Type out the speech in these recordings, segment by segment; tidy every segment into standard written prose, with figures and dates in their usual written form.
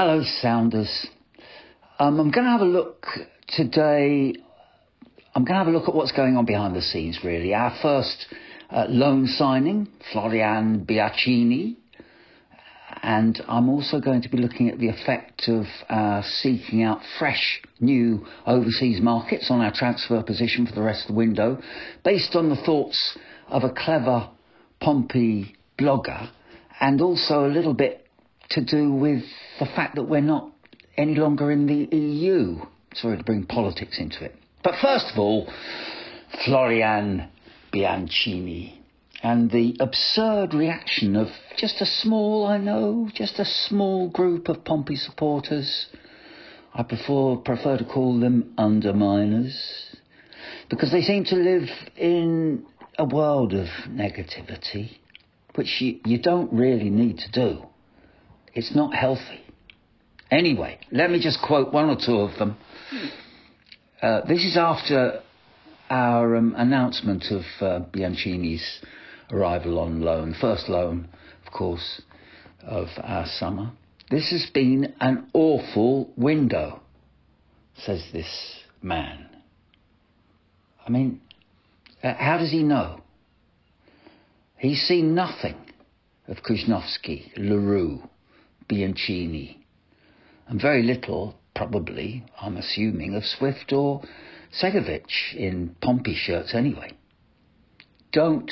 Hello, Sounders. I'm going to have a look today. I'm going to have a look at what's going on behind the scenes, really. Our first loan signing, Florian Bianchini. And I'm also going to be looking at the effect of seeking out fresh, new overseas markets on our transfer position for the rest of the window, based on the thoughts of a clever Pompey blogger, and also a little bit to do with the fact that we're not any longer in the EU. Sorry to bring politics into it. But first of all, Florian Bianchini. And the absurd reaction of just a small group of Pompey supporters. I prefer to call them Underminers, because they seem to live in a world of negativity, which you don't really need to do. It's not healthy. Anyway, let me just quote one or two of them. This is after our announcement of Bianchini's arrival on loan, first loan, of course, of our summer. This has been an awful window, says this man. I mean, how does he know? He's seen nothing of Kuznowski, Leroux, Bianchini, and very little, probably, I'm assuming, of Swift or Segovic in Pompey shirts anyway. Don't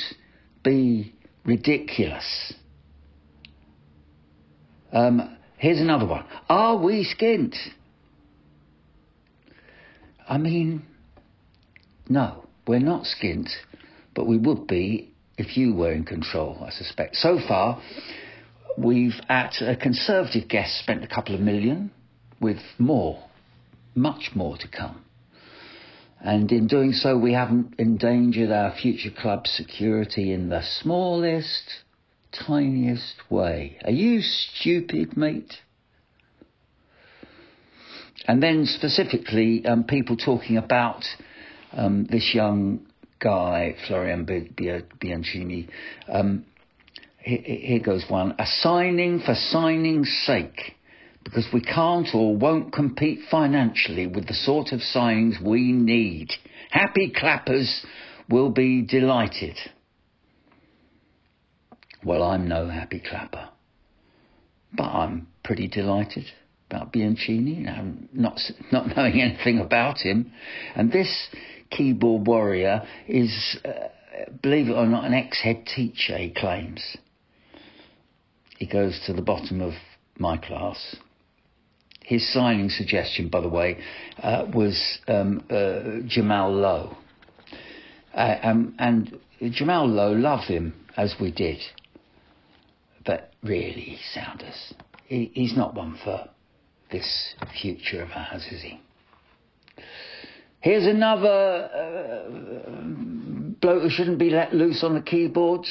be ridiculous. Here's another one. Are we skint? I mean, no, we're not skint, but we would be if you were in control, I suspect. So far, we've, at a conservative guess, spent a couple of million, with more, much more to come. And in doing so, we haven't endangered our future club's security in the smallest, tiniest way. Are you stupid, mate? And then specifically, people talking about this young guy, Florian Bianchini. Here goes one. A signing for signing's sake, because we can't or won't compete financially with the sort of signings we need. Happy clappers will be delighted. Well, I'm no happy clapper, but I'm pretty delighted about Bianchini, not knowing anything about him. And this keyboard warrior is, believe it or not, an ex-head teacher, he claims. He goes to the bottom of my class. His signing suggestion, by the way, was Jamal Lowe. And Jamal Lowe loved him, as we did. But really, Sounders, he's not one for this future of ours, is he? Here's another bloke who shouldn't be let loose on the keyboards.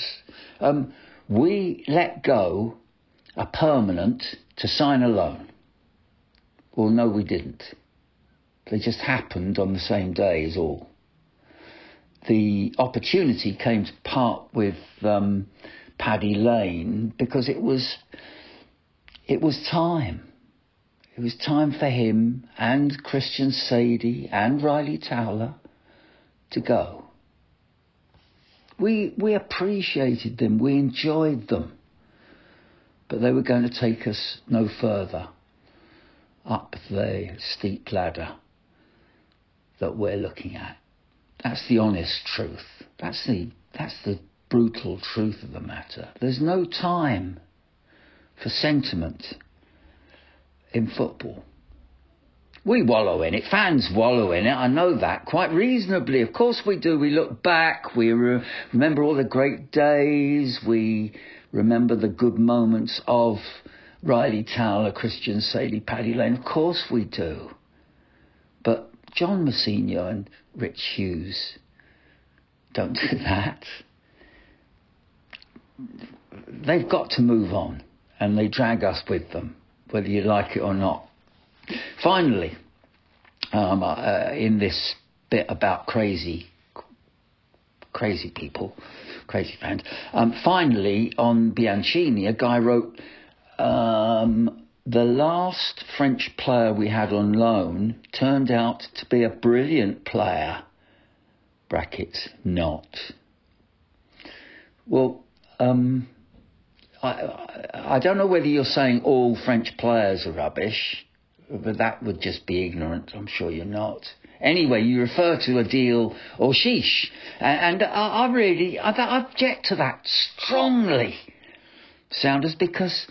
We let go a permanent to sign a loan. Well, no, we didn't. They just happened on the same day is all. The opportunity came to part with Paddy Lane because it was time. It was time for him and Christian Sadie and Riley Towler to go. We appreciated them. We enjoyed them. But they were going to take us no further up the steep ladder that we're looking at. That's the honest truth. That's the brutal truth of the matter. There's no time for sentiment in football. We wallow in it. Fans wallow in it. I know that quite reasonably. Of course we do. We look back. We remember all the great days. We remember the good moments of Riley Towler, Christian Sadie, Paddy Lane. Of course we do. But John Mousinho and Rich Hughes don't do that. They've got to move on, and they drag us with them, whether you like it or not. Finally, in this bit about crazy people, crazy fans, finally on Bianchini, a guy wrote, the last French player we had on loan turned out to be a brilliant player. Brackets, not. Well, I don't know whether you're saying all French players are rubbish, but that would just be ignorant. I'm sure you're not. Anyway, you refer to Adil or Sheesh, and I object to that strongly, Sounders, because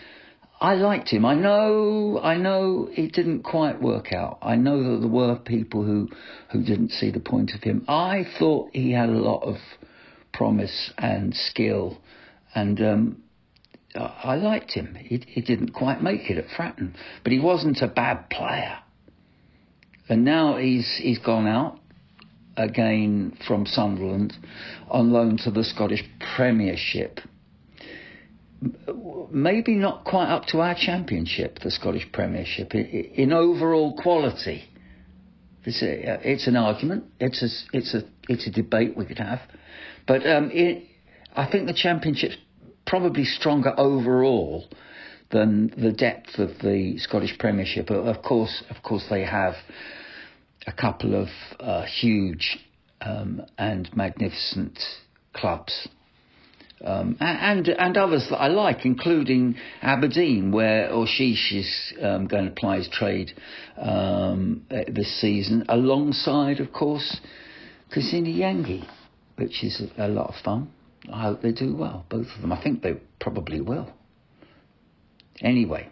I liked him. I know it didn't quite work out. I know that there were people who didn't see the point of him. I thought he had a lot of promise and skill, and I liked him. He didn't quite make it at Fratton, but he wasn't a bad player. And now he's gone out again from Sunderland on loan to the Scottish Premiership. Maybe not quite up to our Championship, the Scottish Premiership, in overall quality. It's an argument. It's a debate we could have, but I think the Championship's probably stronger overall than the depth of the Scottish Premiership. Of course, they have a couple of huge and magnificent clubs. And others that I like, including Aberdeen, where Orshish is going to ply his trade this season, alongside, of course, Kusini Yengi, which is a lot of fun. I hope they do well, both of them. I think they probably will. Anyway,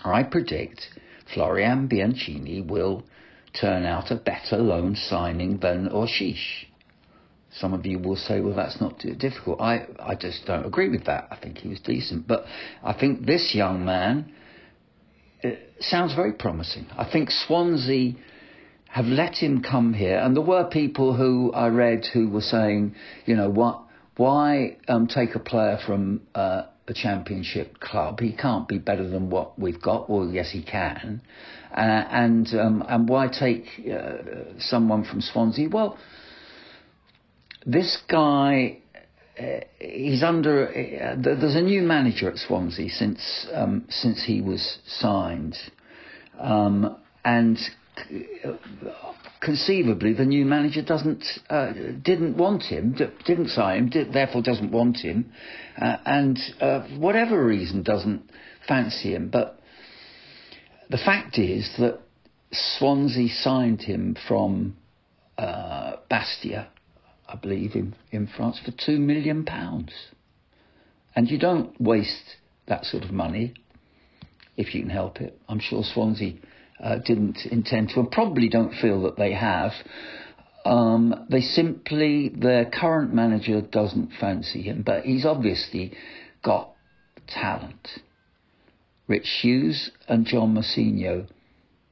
I predict Florian Bianchini will turn out a better loan signing than Orshish. Some of you will say, well, that's not too difficult. I just don't agree with that. I think he was decent. But I think this young man sounds very promising. I think Swansea have let him come here. And there were people who I read who were saying, why take a player from a Championship club? He can't be better than what we've got. Well, yes, he can. And why take someone from Swansea? Well, this guy, he's under. There's a new manager at Swansea since he was signed, and conceivably the new manager didn't want him, didn't sign him, therefore doesn't want him, and for whatever reason doesn't fancy him. But the fact is that Swansea signed him from Bastia, I believe, in France for £2 million. And you don't waste that sort of money if you can help it. I'm sure Swansea didn't intend to, and probably don't feel that they have. Their current manager doesn't fancy him, but he's obviously got talent. Rich Hughes and John Mousinho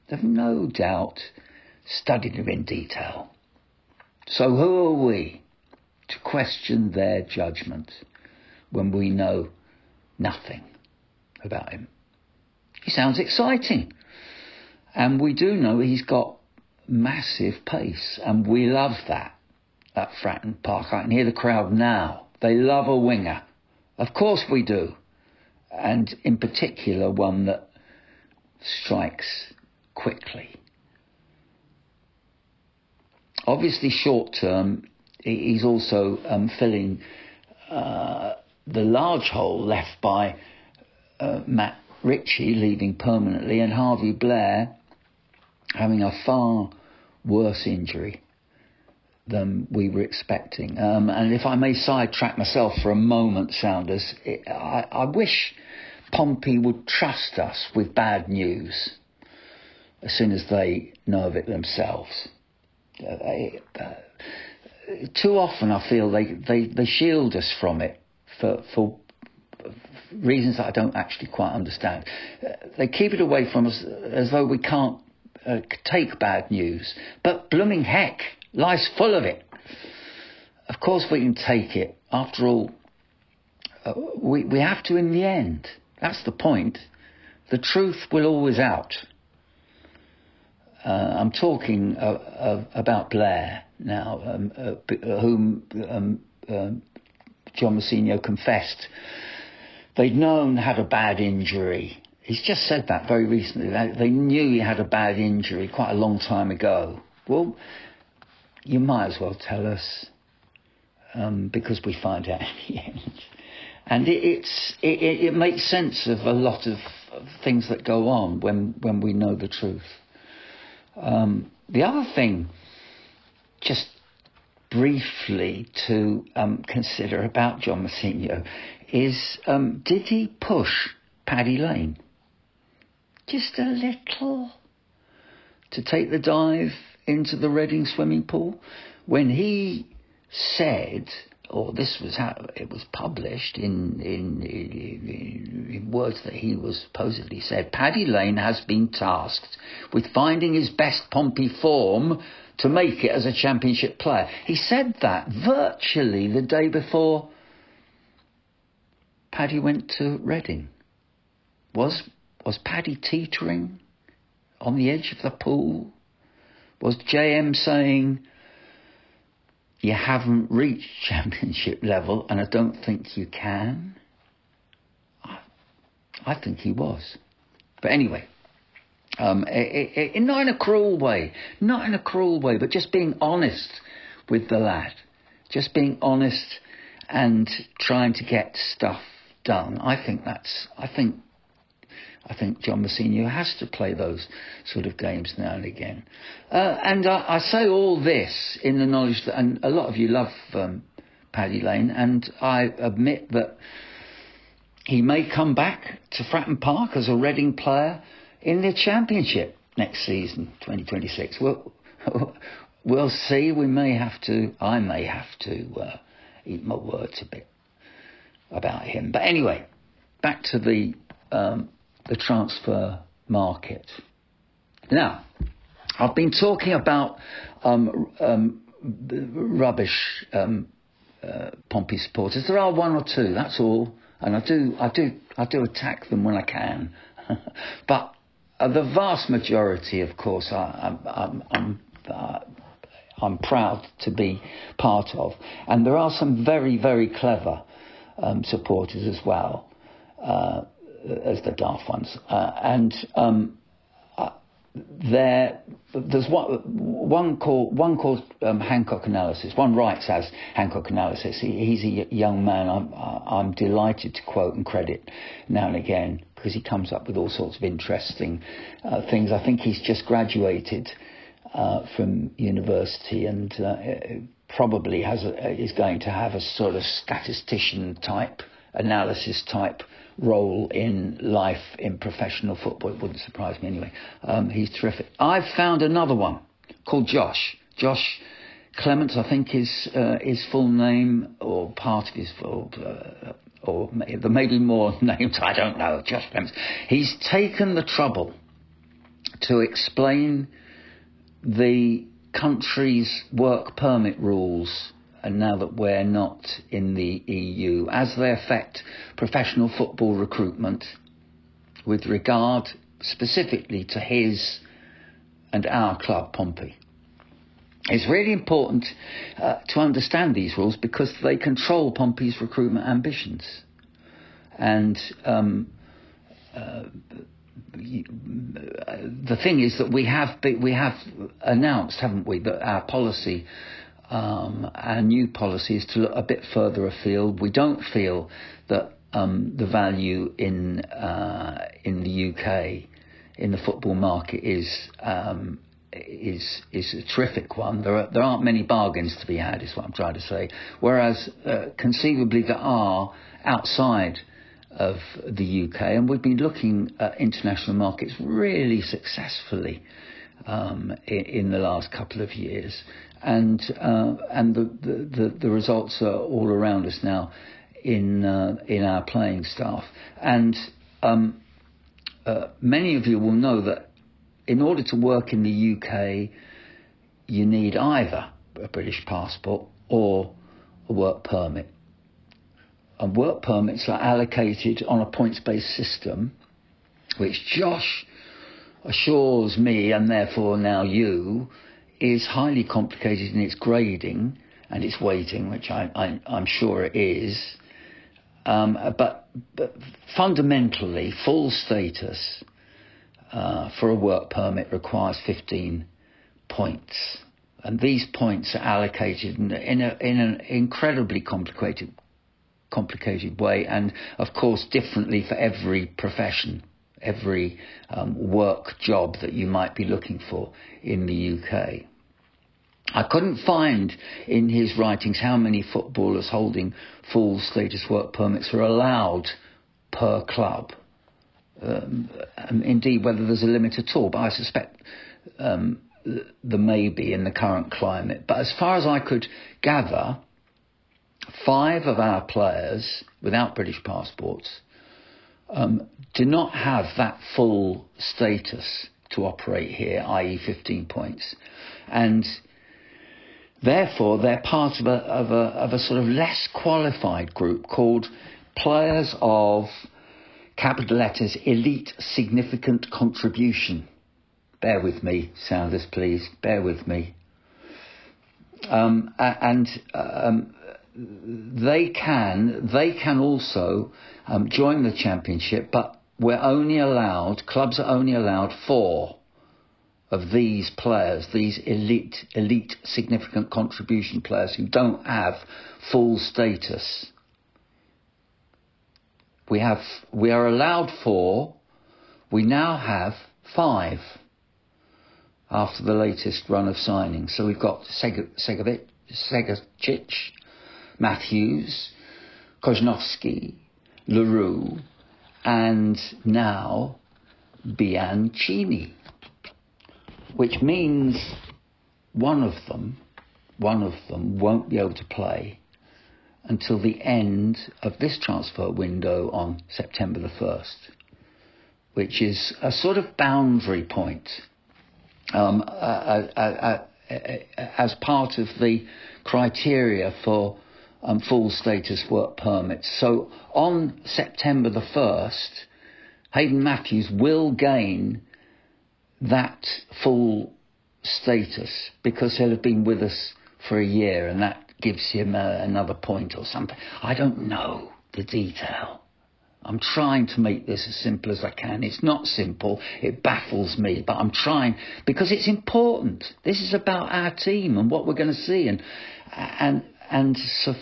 have no doubt studied him in detail. So who are we to question their judgment when we know nothing about him? He sounds exciting. And we do know he's got massive pace. And we love that at Fratton Park. I can hear the crowd now. They love a winger. Of course we do. And in particular, one that strikes quickly. Obviously, short term, he's also filling the large hole left by Matt Ritchie leaving permanently, and Harvey Blair having a far worse injury than we were expecting. And if I may sidetrack myself for a moment, Sounders, I wish Pompey would trust us with bad news as soon as they know of it themselves. Too often I feel they shield us from it for reasons that I don't actually quite understand. They keep it away from us as though we can't take bad news. But blooming heck, life's full of it. Of course we can take it. After all, we have to in the end. That's the point. The truth will always out. I'm talking about Blair now, whom John Mousinho confessed they'd known had a bad injury He's just said that very recently. They knew he had a bad injury quite a long time ago. Well, you might as well tell us, because we find out in the end. And it makes sense of a lot of things that go on when we know the truth. The other thing, just briefly to consider about John Mousinho is, did he push Paddy Lane just a little to take the dive into the Reading swimming pool when he said, or this was how it was published in words that he was supposedly said, Paddy Lane has been tasked with finding his best Pompey form to make it as a championship player. He said that virtually the day before Paddy went to Reading. Was Paddy teetering on the edge of the pool? Was JM saying, you haven't reached championship level and I don't think you can? I think he was. But anyway, not in a cruel way, but just being honest with the lad. Just being honest and trying to get stuff done. I think John Mousinho has to play those sort of games now and again. And I say all this in the knowledge that, and a lot of you love Paddy Lane, and I admit that he may come back to Fratton Park as a Reading player in the Championship next season, 2026. We'll see. I may have to eat my words a bit about him. But anyway, back to the transfer market. Now, I've been talking about rubbish Pompey supporters. There are one or two, that's all, and I do attack them when I can. But the vast majority, of course, I'm proud to be part of, and there are some very, very clever supporters as well. As the daft ones, there's one called Hancock Analysis. One writes as Hancock Analysis. He's a young man I'm delighted to quote and credit now and again because he comes up with all sorts of interesting things. I think he's just graduated from university and probably is going to have a sort of statistician type, analysis type role in life in professional football. It wouldn't surprise me anyway. He's terrific. I've found another one called Josh Clements, I think is his full name, or part of his full, or there may be more names, I don't know. Josh Clements. He's taken the trouble to explain the country's work permit rules, and now that we're not in the EU, as they affect professional football recruitment with regard specifically to his and our club, Pompey. It's really important to understand these rules because they control Pompey's recruitment ambitions. And the thing is that we have announced, haven't we, that our policy, our new policy is to look a bit further afield. We don't feel that the value in the UK in the football market is a terrific one. There aren't many bargains to be had, is what I'm trying to say. Whereas conceivably there are outside of the UK, and we've been looking at international markets really successfully in the last couple of years, and the results are all around us now in our playing staff. And many of you will know that in order to work in the UK, you need either a British passport or a work permit. And work permits are allocated on a points-based system, which Josh assures me, and therefore now you, is highly complicated in its grading and its weighting, which I'm sure it is. But fundamentally, full status for a work permit requires 15 points. And these points are allocated in an incredibly complicated way, and of course differently for every profession, every work job that you might be looking for in the UK. I couldn't find in his writings how many footballers holding full status work permits are allowed per club. Indeed, whether there's a limit at all, but I suspect there may be in the current climate. But as far as I could gather, 5 of our players without British passports do not have that full status to operate here, i.e. 15 points. And therefore, they're part of a sort of less qualified group called players of, capital letters, elite significant contribution. Bear with me, Sounders, please. Bear with me. They can also join the championship, but clubs are only allowed 4 of these players, these elite significant contribution players who don't have full status. We are allowed 4. We now have 5 after the latest run of signings. So we've got Segovic, Matthews, Koznovsky, Leroux, and now Bianchini, which means one of them won't be able to play until the end of this transfer window on September the 1st, which is a sort of boundary point as part of the criteria for full status work permits. So on September the 1st, Hayden Matthews will gain that full status because he'll have been with us for a year, and that gives him another point or something. I don't know the detail. I'm trying to make this as simple as I can. It's not simple. It baffles me, but I'm trying because it's important. This is about our team and what we're going to see. And so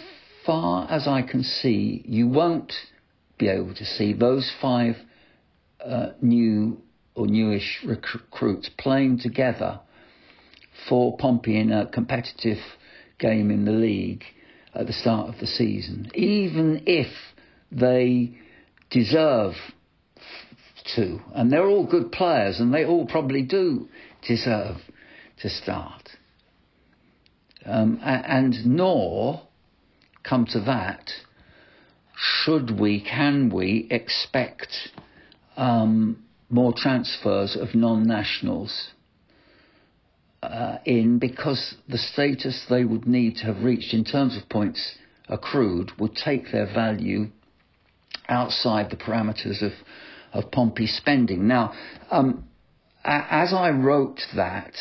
far as I can see, you won't be able to see those 5 new or newish recruits playing together for Pompey in a competitive game in the league at the start of the season, even if they deserve to. And they're all good players, and they all probably do deserve to start. And nor, come to that, can we expect more transfers of non-nationals because the status they would need to have reached in terms of points accrued would take their value outside the parameters of Pompey spending. Now, as I wrote that,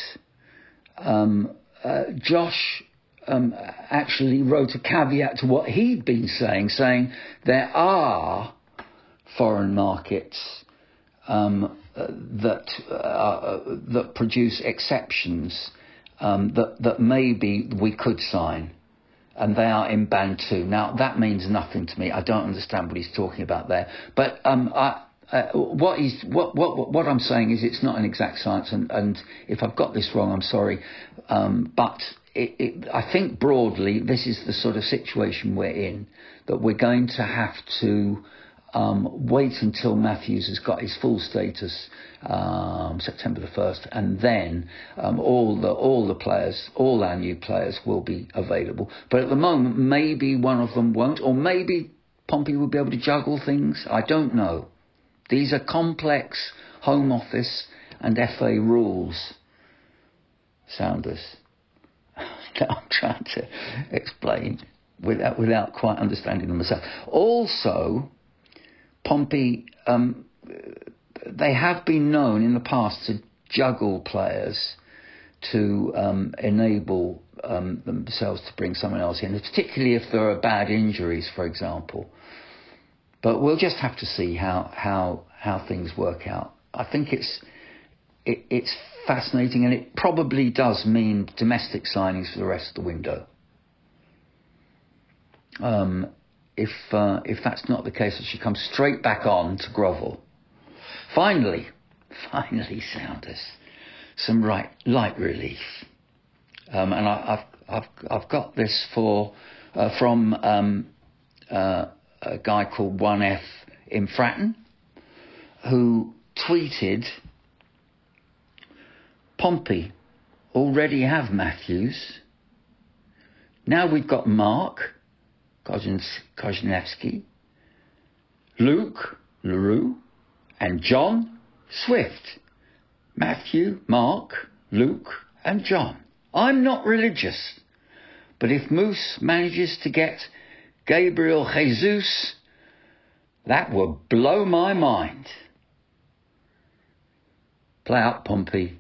Josh actually wrote a caveat to what he'd been saying there are foreign markets that produce exceptions that maybe we could sign, and they are in band 2. Now that means nothing to me. I don't understand what he's talking about there. But what I'm saying is it's not an exact science, and if I've got this wrong, I'm sorry. But I think broadly this is the sort of situation we're in, that we're going to have to wait until Matthews has got his full status September the 1st, and then all the players, all our new players will be available. But at the moment, maybe one of them won't, or maybe Pompey will be able to juggle things. I don't know. These are complex Home Office and FA rules, Sounders. That I'm trying to explain without quite understanding them myself. Also, Pompey, they have been known in the past to juggle players to enable themselves to bring someone else in, particularly if there are bad injuries, for example. But we'll just have to see how things work out. I think it's fascinating, and it probably does mean domestic signings for the rest of the window. If that's not the case, it should come straight back on to grovel. Finally, Sounders, some light relief. And I've got this from a guy called 1F in Fratton, who tweeted, Pompey already have Matthews. Now we've got Mark Kozinevsky, Luke LaRue, and John Swift. Matthew, Mark, Luke, and John. I'm not religious, but if Moose manages to get Gabriel Jesus, that would blow my mind. Play out, Pompey.